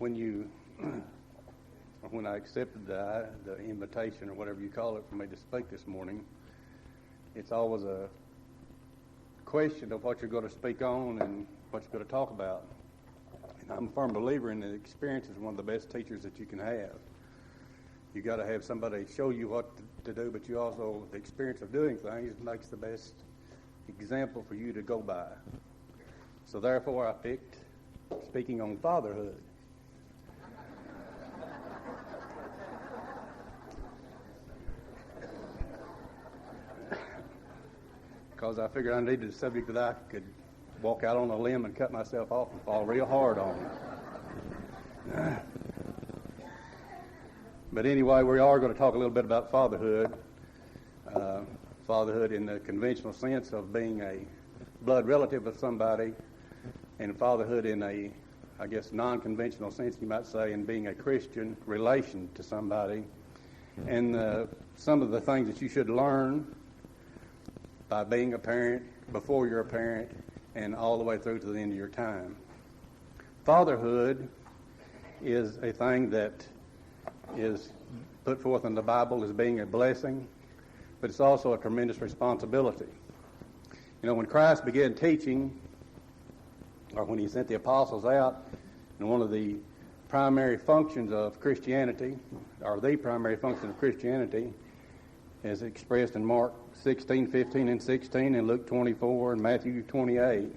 when I accepted the invitation or whatever you call it for me to speak this morning, it's always a question of what you're going to speak on and what you're going to talk about. And I'm a firm believer in that experience is one of the best teachers that you can have. You got to have somebody show you what to do, but you also, the experience of doing things makes the best example for you to go by. So therefore I picked speaking on fatherhood. Because I figured I needed a subject that I could walk out on a limb and cut myself off and fall real hard on. But anyway, we are going to talk a little bit about fatherhood. Fatherhood in the conventional sense of being a blood relative of somebody, and fatherhood in a, I guess, non-conventional sense, you might say, in being a Christian relation to somebody. And some of the things that you should learn by being a parent, before you're a parent, and all the way through to the end of your time. Fatherhood is a thing that is put forth in the Bible as being a blessing, but it's also a tremendous responsibility. You know, when Christ began teaching, or when he sent the apostles out, and one of the primary functions of Christianity, or the primary function of Christianity, as expressed in Mark 16, 15, and 16, and Luke 24, and Matthew 28,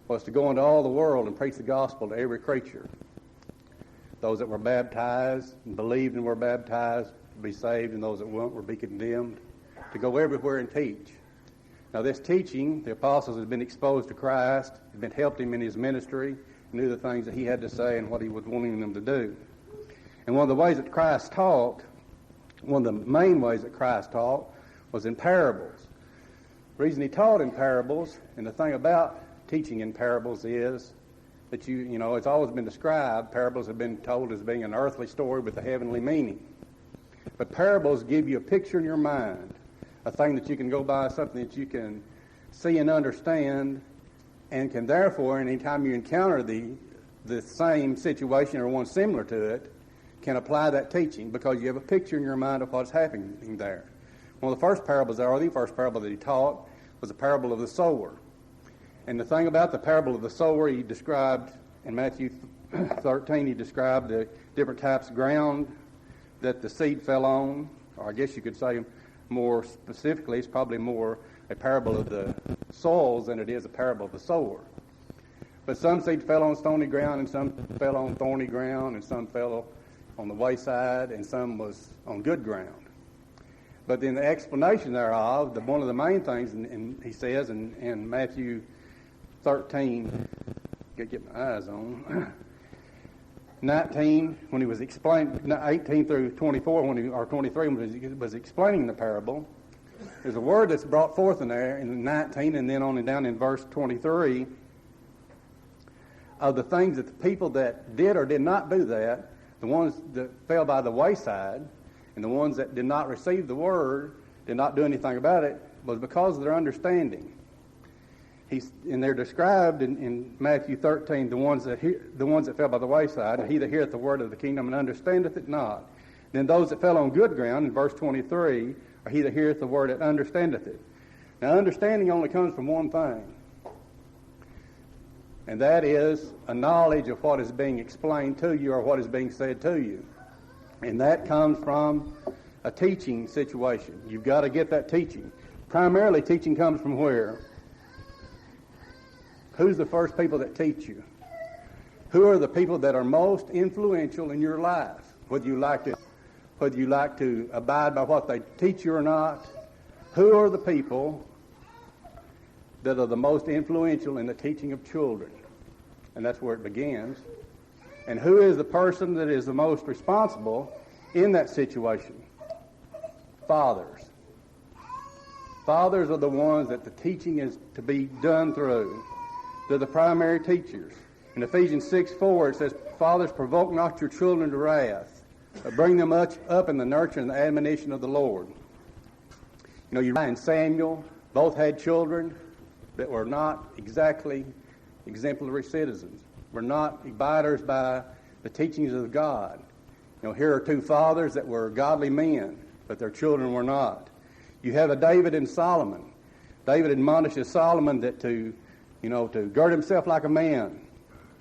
was to go into all the world and preach the gospel to every creature. Those that were baptized and believed and were baptized to be saved, and those that weren't were be condemned, to go everywhere and teach. Now this teaching, the apostles had been exposed to Christ, had been helped him in his ministry, knew the things that he had to say and what he was wanting them to do. And one of the ways that Christ taught, one of the main ways that Christ taught, was in parables. The reason he taught in parables, and the thing about teaching in parables is that you know, it's always been described, parables have been told as being an earthly story with a heavenly meaning. But parables give you a picture in your mind, a thing that you can go by, something that you can see and understand, and can therefore, anytime you encounter the same situation or one similar to it, can apply that teaching because you have a picture in your mind of what's happening there. One of the first parables, or the first parable that he taught, was the parable of the sower. And the thing about the parable of the sower, he described in Matthew 13, he described the different types of ground that the seed fell on, or I guess you could say more specifically, it's probably more a parable of the soils than it is a parable of the sower. But some seed fell on stony ground, and some fell on thorny ground, and some fell on the wayside, and some was on good ground. But in the explanation thereof, one of the main things, and he says in Matthew 13, get my eyes on, 19, when he was explaining, 18 through 24, or 23, when he was explaining the parable, there's a word that's brought forth in there in 19 and then on and down in verse 23 of the things that the people that did or did not do that, the ones that fell by the wayside, and the ones that did not receive the word, did not do anything about it, was because of their understanding. And they're described in Matthew 13, the ones that fell by the wayside, and he that heareth the word of the kingdom and understandeth it not. Then those that fell on good ground, in verse 23, are he that heareth the word and understandeth it. Now understanding only comes from one thing, and that is a knowledge of what is being explained to you or what is being said to you. And that comes from a teaching situation. You've got to get that teaching. Primarily teaching comes from where? Who's the first people that teach you? Who are the people that are most influential in your life? Whether you like to abide by what they teach you or not, who are the people that are the most influential in the teaching of children? And that's where it begins. And who is the person that is the most responsible in that situation? Fathers. Fathers are the ones that the teaching is to be done through. They're the primary teachers. In Ephesians 6:4 it says, "Fathers, provoke not your children to wrath, but bring them up in the nurture and the admonition of the Lord." You know, Uriah and Samuel both had children that were not exactly exemplary citizens, were not abiders by the teachings of God. Here are two fathers that were godly men, but their children were not. You have a David and Solomon. David admonishes Solomon that to gird himself like a man.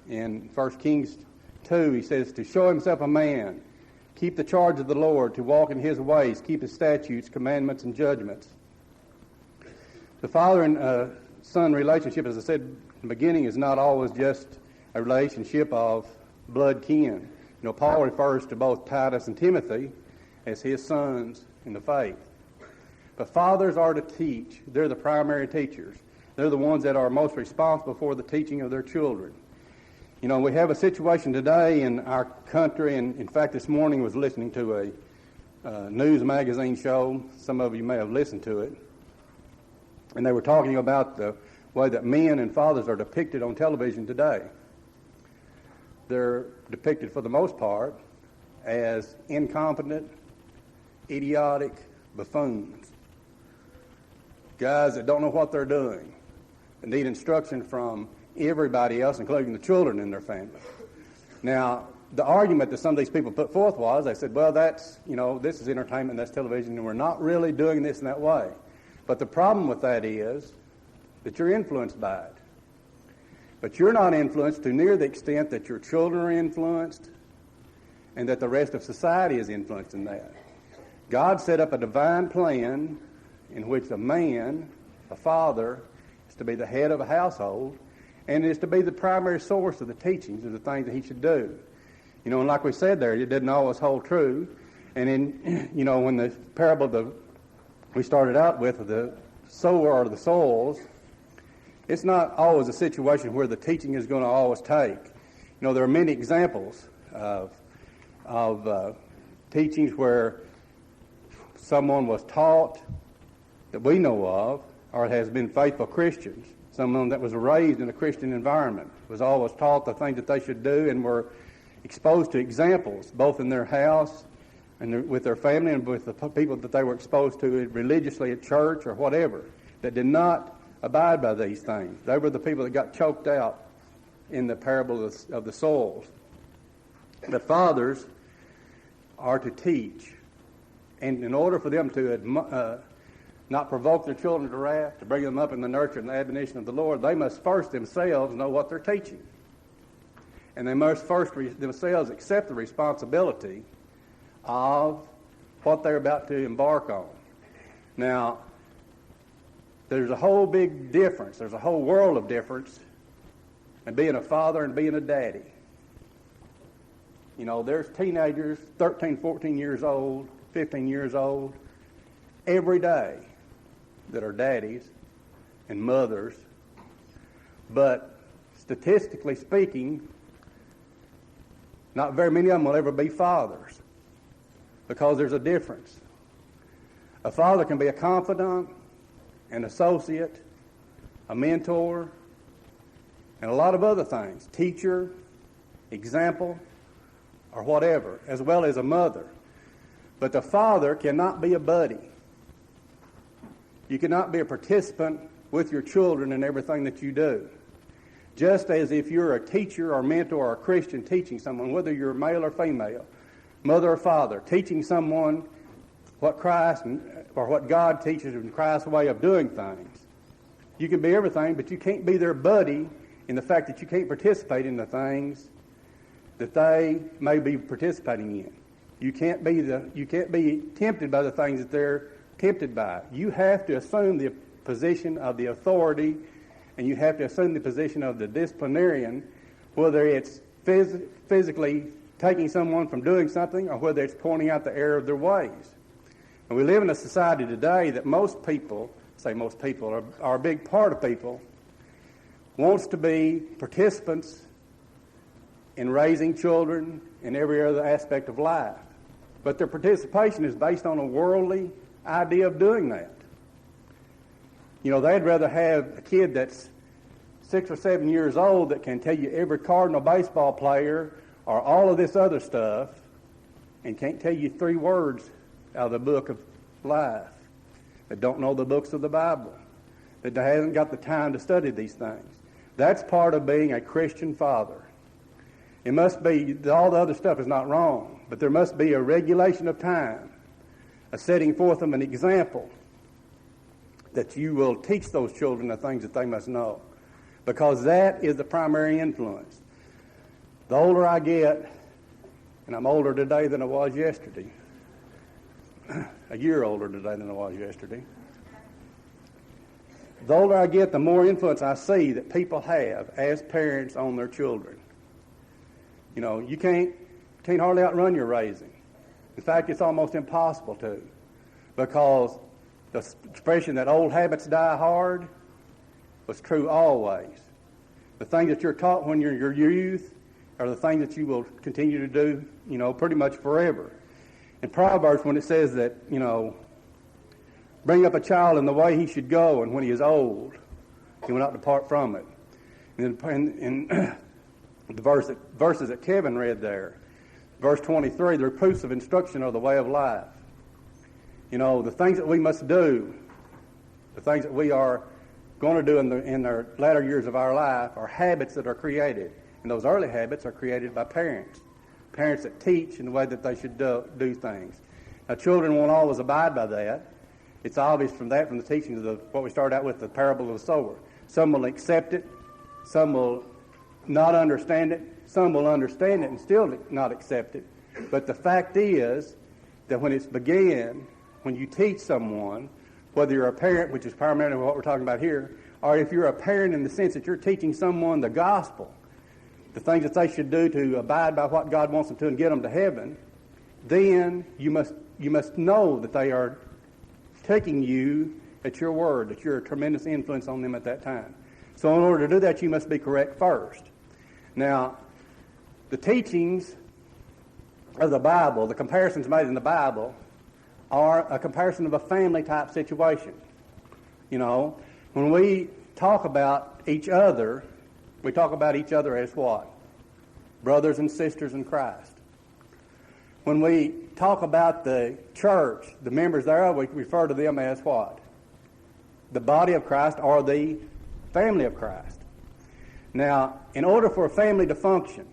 In 1 Kings 2, he says to show himself a man, keep the charge of the Lord, to walk in his ways, keep his statutes, commandments, and judgments. The father and son relationship, as I said in the beginning, is not always just a relationship of blood kin. Paul refers to both Titus and Timothy as his sons in the faith. But fathers are to teach. They're the primary teachers. They're the ones that are most responsible for the teaching of their children. We have a situation today in our country, and in fact this morning I was listening to a news magazine show. Some of you may have listened to it. And they were talking about the way that men and fathers are depicted on television today. They're depicted for the most part as incompetent, idiotic buffoons. Guys that don't know what they're doing and need instruction from everybody else, including the children in their family. Now, the argument that some of these people put forth was, they said, well, that's, this is entertainment, that's television, and we're not really doing this in that way. But the problem with that is that you're influenced by it. But you're not influenced to near the extent that your children are influenced and that the rest of society is influenced in that. God set up a divine plan in which a man, a father, is to be the head of a household and is to be the primary source of the teachings of the things that he should do. And like we said there, it didn't always hold true. And in, when the parable we started out with of the sower or the soils, it's not always a situation where the teaching is going to always take. There are many examples of teachings where someone was taught that we know of, or has been faithful Christians, someone that was raised in a Christian environment, was always taught the things that they should do and were exposed to examples, both in their house and with their family and with the people that they were exposed to religiously at church or whatever, that did not abide by these things. They were the people that got choked out in the parable of the soils. But fathers are to teach. And in order for them to not provoke their children to wrath, to bring them up in the nurture and the admonition of the Lord, they must first themselves know what they're teaching. And they must first themselves accept the responsibility of what they're about to embark on. Now, there's a whole big difference. There's a whole world of difference in being a father and being a daddy. There's teenagers, 13, 14 years old, 15 years old, every day that are daddies and mothers. But statistically speaking, not very many of them will ever be fathers because there's a difference. A father can be a confidant, an associate, a mentor, and a lot of other things, teacher, example, or whatever, as well as a mother. But the father cannot be a buddy. You cannot be a participant with your children in everything that you do. Just as if you're a teacher or mentor or a Christian teaching someone, whether you're male or female, mother or father, teaching someone what Christ or what God teaches in Christ's way of doing things. You can be everything, but you can't be their buddy in the fact that you can't participate in the things that they may be participating in. You can't be tempted by the things that they're tempted by. You have to assume the position of the authority, and you have to assume the position of the disciplinarian, whether it's physically taking someone from doing something or whether it's pointing out the error of their ways. And we live in a society today that most people, are a big part of people, wants to be participants in raising children in every other aspect of life. But their participation is based on a worldly idea of doing that. They'd rather have a kid that's 6 or 7 years old that can tell you every Cardinal baseball player or all of this other stuff and can't tell you 3 words out of the book of life, that don't know the books of the Bible, that hasn't got the time to study these things. That's part of being a Christian father. It must be, all the other stuff is not wrong, but there must be a regulation of time, a setting forth of an example that you will teach those children the things that they must know, because that is the primary influence. The older I get, and I'm older today than I was yesterday, a year older today than I was yesterday, the older I get, the more influence I see that people have as parents on their children. You know, you can't hardly outrun your raising. In fact, it's almost impossible to, because the expression that old habits die hard was true always. The things that you're taught when you're in your youth are the things that you will continue to do, you know, pretty much forever. In Proverbs, when it says that, you know, bring up a child in the way he should go, and when he is old, he will not depart from it. And in the verses that Kevin read there, verse 23, the reproofs of instruction are the way of life. You know, the things that we must do, the things that we are going to do in the latter years of our life are habits that are created. And those early habits are created by parents. Parents that teach in the way that they should do things. Now, children won't always abide by that. It's obvious from the teachings of what we started out with, the parable of the sower. Some will accept it. Some will not understand it. Some will understand it and still not accept it. But the fact is that when it's began, when you teach someone, whether you're a parent, which is primarily what we're talking about here, or if you're a parent in the sense that you're teaching someone the gospel, the things that they should do to abide by what God wants them to and get them to heaven, then you must know that they are taking you at your word, that you're a tremendous influence on them at that time. So in order to do that, you must be correct first. Now, the teachings of the Bible, the comparisons made in the Bible, are a comparison of a family-type situation. You know, when we talk about each other, we talk about each other as what? Brothers and sisters in Christ. When we talk about the church, the members thereof, we refer to them as what? The body of Christ or the family of Christ. Now, in order for a family to function,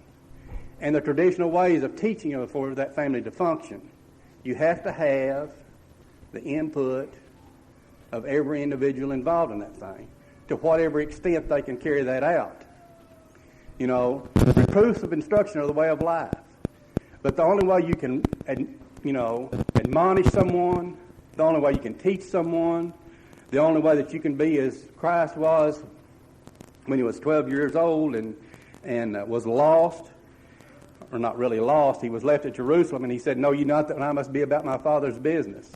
and the traditional ways of teaching for that family to function, you have to have the input of every individual involved in that thing, to whatever extent they can carry that out. You know, reproofs of instruction are the way of life. But the only way you can, admonish someone, the only way you can teach someone, the only way that you can be as Christ was when he was 12 years old and was lost, or not really lost. He was left at Jerusalem, and he said, "Know ye not that I must be about my Father's business?"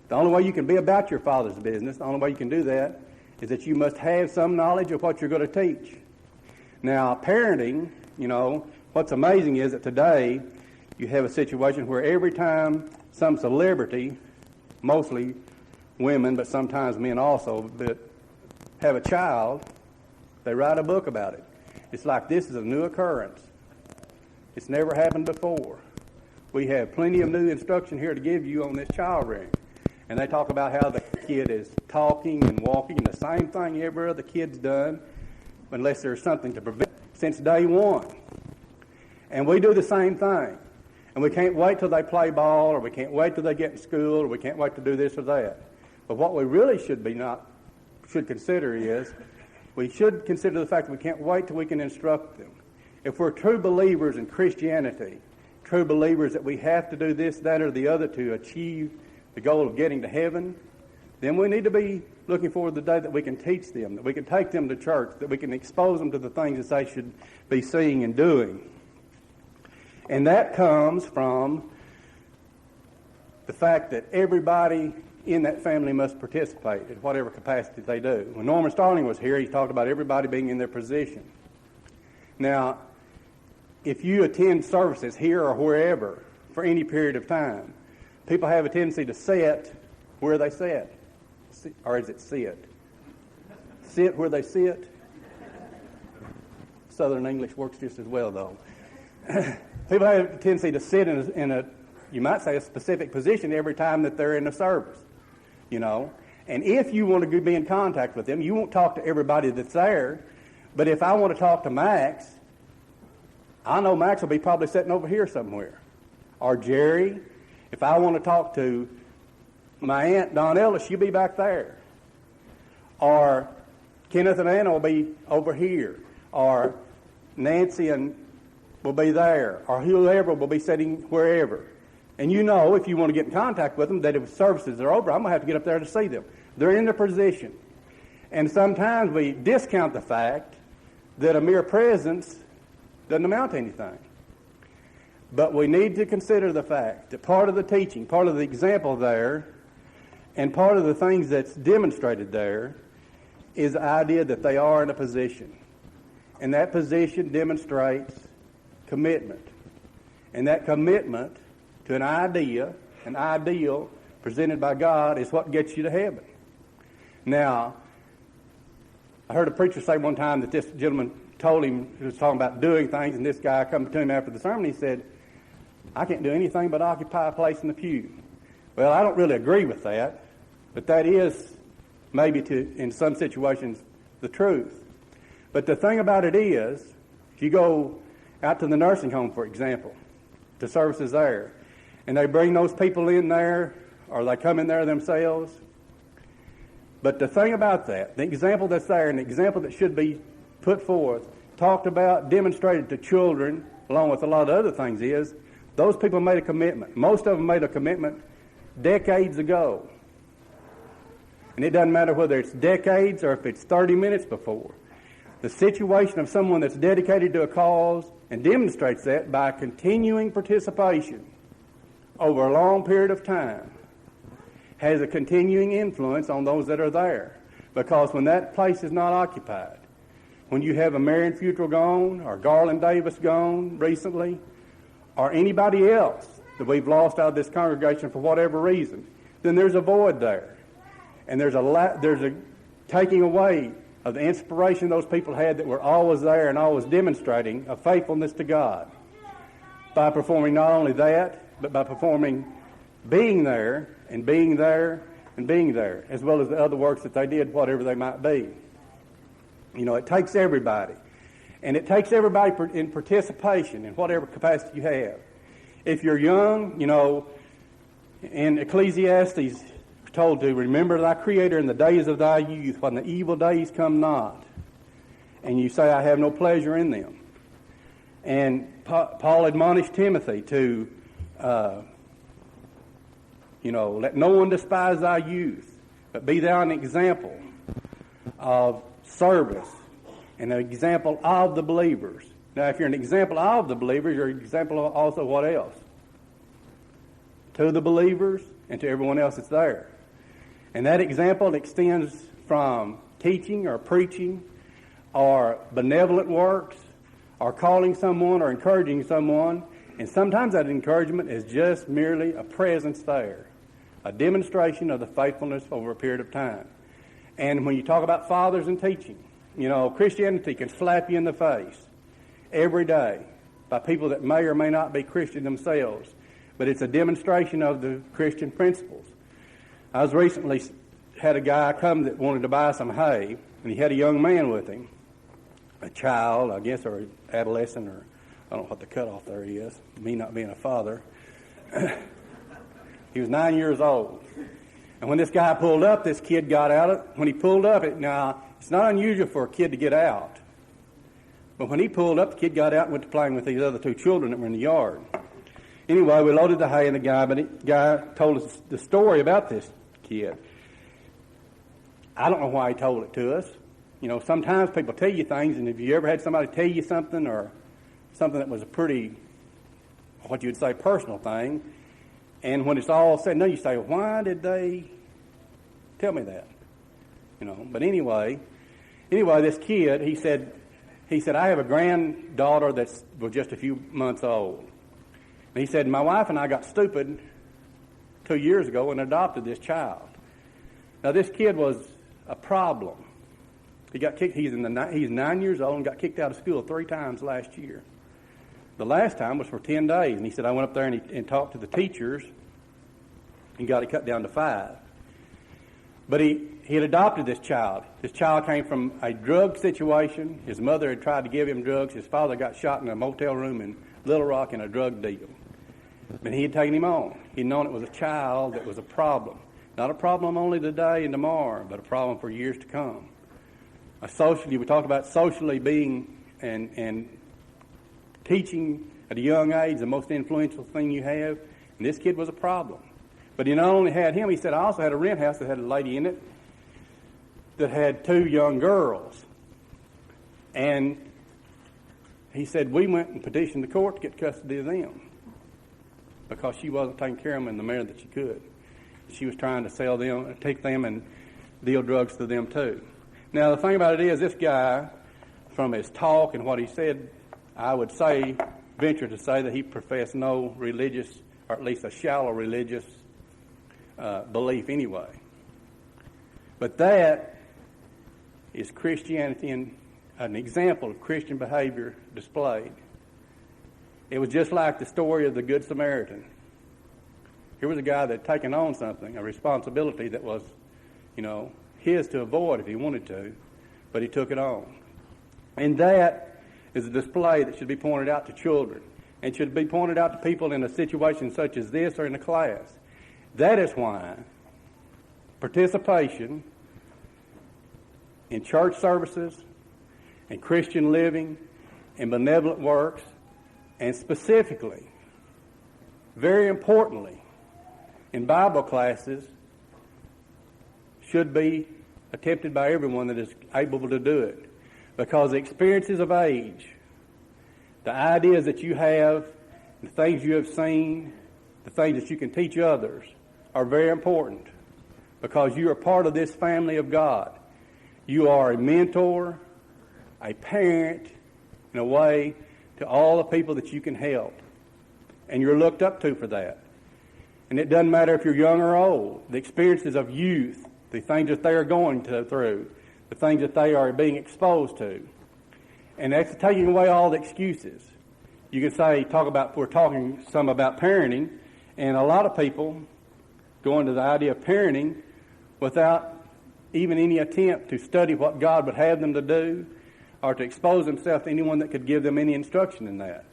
The only way you can be about your Father's business, the only way you can do that, is that you must have some knowledge of what you're going to teach. Now, parenting, you know, what's amazing is that today you have a situation where every time some celebrity, mostly women, but sometimes men also, that have a child, they write a book about it. It's like this is a new occurrence. It's never happened before. We have plenty of new instruction here to give you on this child rearing. And they talk about how the kid is talking and walking, and the same thing every other kid's done, unless there's something to prevent since day one. And we do the same thing. And we can't wait till they play ball, or we can't wait till they get in school, or we can't wait to do this or that. But what we really should consider is, we should consider the fact that we can't wait till we can instruct them. If we're true believers in Christianity, true believers that we have to do this, that, or the other to achieve the goal of getting to heaven, then we need to be looking forward to the day that we can teach them, that we can take them to church, that we can expose them to the things that they should be seeing and doing. And that comes from the fact that everybody in that family must participate in whatever capacity they do. When Norman Starling was here, he talked about everybody being in their position. Now, if you attend services here or wherever for any period of time, people have a tendency to sit where they sit. Or is it sit? Sit where they sit? Southern English works just as well, though. People have a tendency to sit in a, you might say, a specific position every time that they're in a service, you know. And if you want to be in contact with them, you won't talk to everybody that's there. But if I want to talk to Max, I know Max will be probably sitting over here somewhere. Or Jerry, if I want to talk to my aunt Donnella, she'll be back there. Or Kenneth and Anna will be over here. Or Nancy and will be there. Or whoever will be sitting wherever. And you know, if you want to get in contact with them, that if services are over, I'm going to have to get up there to see them. They're in their position. And sometimes we discount the fact that a mere presence doesn't amount to anything. But we need to consider the fact that part of the teaching, part of the example there, and part of the things that's demonstrated there is the idea that they are in a position. And that position demonstrates commitment. And that commitment to an idea, an ideal presented by God is what gets you to heaven. Now, I heard a preacher say one time that this gentleman told him, he was talking about doing things, and this guy come to him after the sermon, he said, I can't do anything but occupy a place in the pew. Well, I don't really agree with that, but that is maybe in some situations the truth. But the thing about it is, if you go out to the nursing home, for example, to services there, and they bring those people in there, or they come in there themselves. But the thing about that, the example that's there, and the example that should be put forth, talked about, demonstrated to children, along with a lot of other things, is those people made a commitment. Most of them made a commitment decades ago. And it doesn't matter whether it's decades or if it's 30 minutes before. The situation of someone that's dedicated to a cause and demonstrates that by continuing participation over a long period of time has a continuing influence on those that are there. Because when that place is not occupied, when you have a Marion Futrell gone, or Garland Davis gone recently, or anybody else that we've lost out of this congregation for whatever reason, then there's a void there. And there's a taking away of the inspiration those people had that were always there and always demonstrating a faithfulness to God by performing not only that, but by performing being there and being there and being there, as well as the other works that they did, whatever they might be. You know, it takes everybody. And it takes everybody in participation in whatever capacity you have. If you're young, you know, in Ecclesiastes, we're told to remember thy Creator in the days of thy youth, when the evil days come not. And you say, I have no pleasure in them. And Paul admonished Timothy to, let no one despise thy youth, but be thou an example of service and an example of the believers. Now, if you're an example of the believers, you're an example of also what else? To the believers and to everyone else that's there. And that example extends from teaching or preaching or benevolent works or calling someone or encouraging someone. And sometimes that encouragement is just merely a presence there, a demonstration of the faithfulness over a period of time. And when you talk about fathers and teaching, you know, Christianity can slap you in the face every day by people that may or may not be Christian themselves. But it's a demonstration of the Christian principles. I was recently had a guy come that wanted to buy some hay, and he had a young man with him, a child, I guess, or an adolescent, or I don't know what the cutoff there is, me not being a father. He was 9 years old. And when this guy pulled up, this kid got out. When he pulled up, now, it's not unusual for a kid to get out. But when he pulled up, the kid got out and went to playing with these other two children that were in the yard. Anyway, we loaded the hay, and the guy told us the story about this kid. I don't know why he told it to us. You know, sometimes people tell you things, and have you ever had somebody tell you something or something that was a pretty, what you would say, personal thing, and when it's all said and done, you say, why did they tell me that? You know, but anyway, this kid, he said, I have a granddaughter that's just a few months old. And he said, my wife and I got stupid 2 years ago and adopted this child. Now, this kid was a problem. He got kicked. He's 9 years old and got kicked out of school 3 times last year. The last time was for 10 days. And he said, I went up there and talked to the teachers and got it cut down to 5. But he had adopted this child. This child came from a drug situation. His mother had tried to give him drugs. His father got shot in a motel room in Little Rock in a drug deal. But he had taken him on. He'd known it was a child that was a problem. Not a problem only today and tomorrow, but a problem for years to come. We talk about socially being and teaching at a young age the most influential thing you have. And this kid was a problem. But he not only had him, he said, I also had a rent house that had a lady in it that had 2 young girls. And he said, we went and petitioned the court to get custody of them because she wasn't taking care of them in the manner that she could. She was trying to sell them, take them and deal drugs to them too. Now, the thing about it is, this guy, from his talk and what he said, I would venture to say that he professed no religious, or at least a shallow religious belief anyway. But that is Christianity and an example of Christian behavior displayed. It was just like the story of the Good Samaritan. Here was a guy that had taken on something, a responsibility that was, his to avoid if he wanted to, but he took it on. And that is a display that should be pointed out to children and should be pointed out to people in a situation such as this or in a class. That is why participation in church services and Christian living and benevolent works, and specifically, very importantly, in Bible classes, should be attempted by everyone that is able to do it. Because the experiences of age, the ideas that you have, the things you have seen, the things that you can teach others are very important because you are part of this family of God. You are a mentor, a parent, in a way, to all the people that you can help. And you're looked up to for that. And it doesn't matter if you're young or old. The experiences of youth, the things that they are going through, the things that they are being exposed to. And that's taking away all the excuses. You can say, we're talking some about parenting, and a lot of people go into the idea of parenting without even any attempt to study what God would have them to do or to expose themselves to anyone that could give them any instruction in that.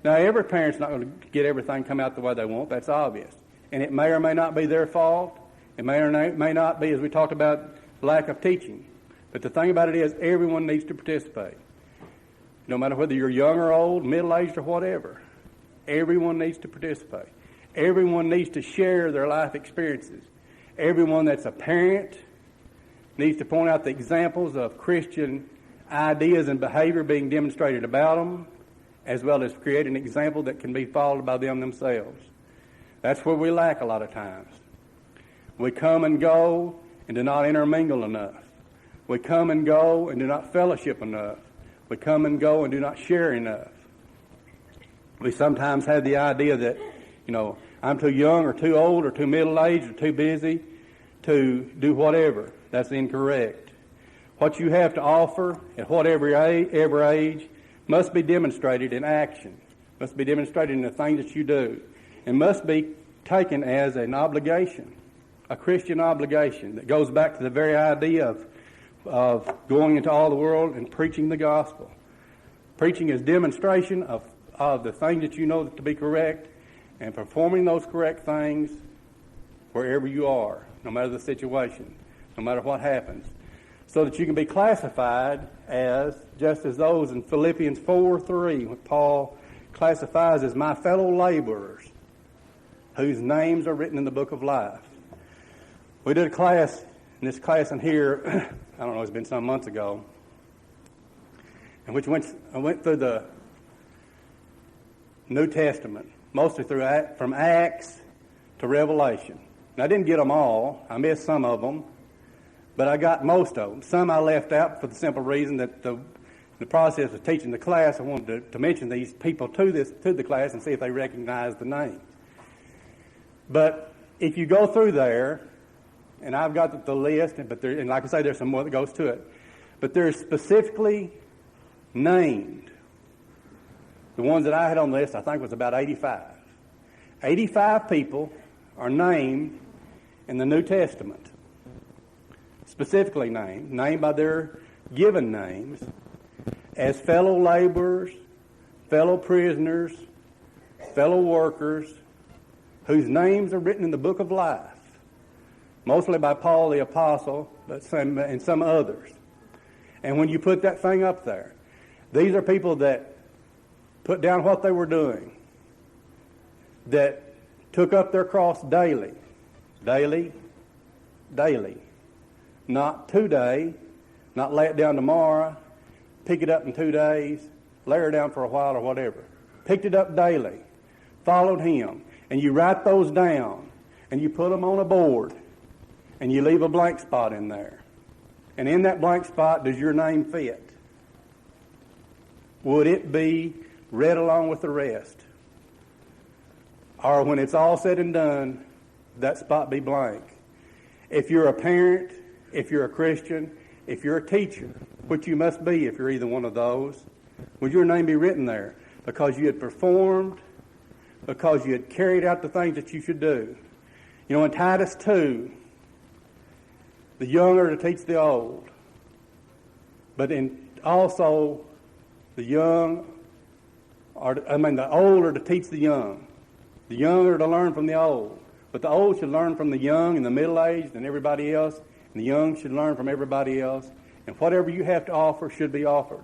Now, every parent's not going to get everything come out the way they want. That's obvious. And it may or may not be their fault. It may or may not be, as we talked about, lack of teaching. But the thing about it is everyone needs to participate. No matter whether you're young or old, middle-aged or whatever, everyone needs to participate. Everyone needs to share their life experiences. Everyone that's a parent needs to point out the examples of Christian ideas and behavior being demonstrated about them, as well as create an example that can be followed by them themselves. That's where we lack a lot of times. We come and go and do not intermingle enough. We come and go and do not fellowship enough. We come and go and do not share enough. We sometimes have the idea that, I'm too young or too old or too middle-aged or too busy to do whatever. That's incorrect. What you have to offer at whatever age must be demonstrated in action, must be demonstrated in the things that you do, and must be taken as an obligation, a Christian obligation that goes back to the very idea of going into all the world and preaching the gospel. Preaching is demonstration of the thing that you know to be correct and performing those correct things wherever you are, no matter the situation, no matter what happens, so that you can be classified as, just as those in Philippians 4:3, what Paul classifies as my fellow laborers, whose names are written in the book of life. We did a class, in here, I don't know, it's been some months ago, in which I went through the New Testament, mostly from Acts to Revelation. And I didn't get them all. I missed some of them, but I got most of them. Some I left out for the simple reason that the process of teaching the class, I wanted to mention these people to the class and see if they recognize the names. But if you go through there, and I've got the list, and like I say, there's some more that goes to it, but they're specifically named. The ones that I had on the list, I think, was about 85. 85 people are named in the New Testament. specifically named by their given names, as fellow laborers, fellow prisoners, fellow workers, whose names are written in the book of life, mostly by Paul the Apostle, but some others. And when you put that thing up there, these are people that put down what they were doing, that took up their cross daily, not today, not lay it down tomorrow, pick it up in 2 days, lay her down for a while or whatever. Picked it up daily, followed him, and you write those down, and you put them on a board, and you leave a blank spot in there. And in that blank spot, does your name fit? Would it be read along with the rest? Or when it's all said and done, that spot be blank? If you're a parent, if you're a Christian, if you're a teacher, which you must be if you're either one of those, would your name be written there? Because you had performed, because you had carried out the things that you should do. You know, in Titus 2, the young are to teach the old. But also, the old are to teach the young. The young are to learn from the old. But the old should learn from the young and the middle-aged and everybody else. And the young should learn from everybody else. And whatever you have to offer should be offered.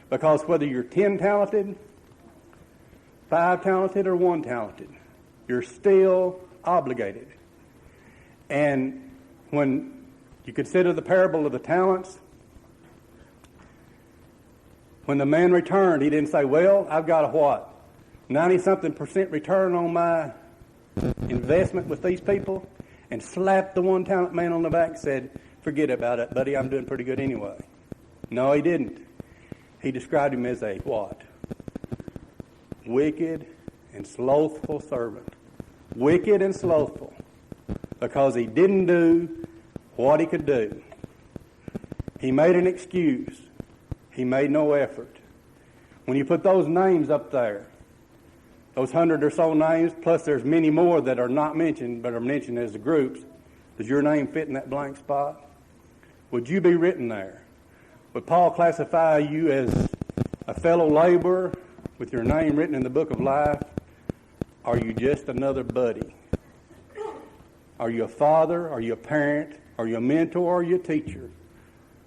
Because whether you're 10 talented, 5 talented, or 1 talented, you're still obligated. And when you consider the parable of the talents, when the man returned, he didn't say, well, I've got a what? 90-something% return on my investment with these people, and slapped the 1 talent man on the back and said, forget about it, buddy, I'm doing pretty good anyway. No, he didn't. He described him as a what? Wicked and slothful servant. Wicked and slothful. Because he didn't do what he could do. He made an excuse. He made no effort. When you put those names up there, those 100 or so names, plus there's many more that are not mentioned, but are mentioned as the groups, does your name fit in that blank spot? Would you be written there? Would Paul classify you as a fellow laborer with your name written in the book of life? Are you just another buddy? Are you a father? Are you a parent? Are you a mentor? Are you a teacher?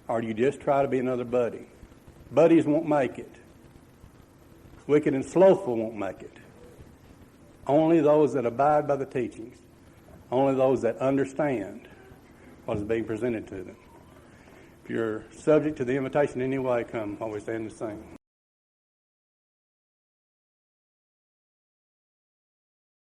Or do you just try to be another buddy? Buddies won't make it. Wicked and slothful won't make it. Only those that abide by the teachings. Only those that understand what is being presented to them. If you're subject to the invitation anyway, come while we stand and sing.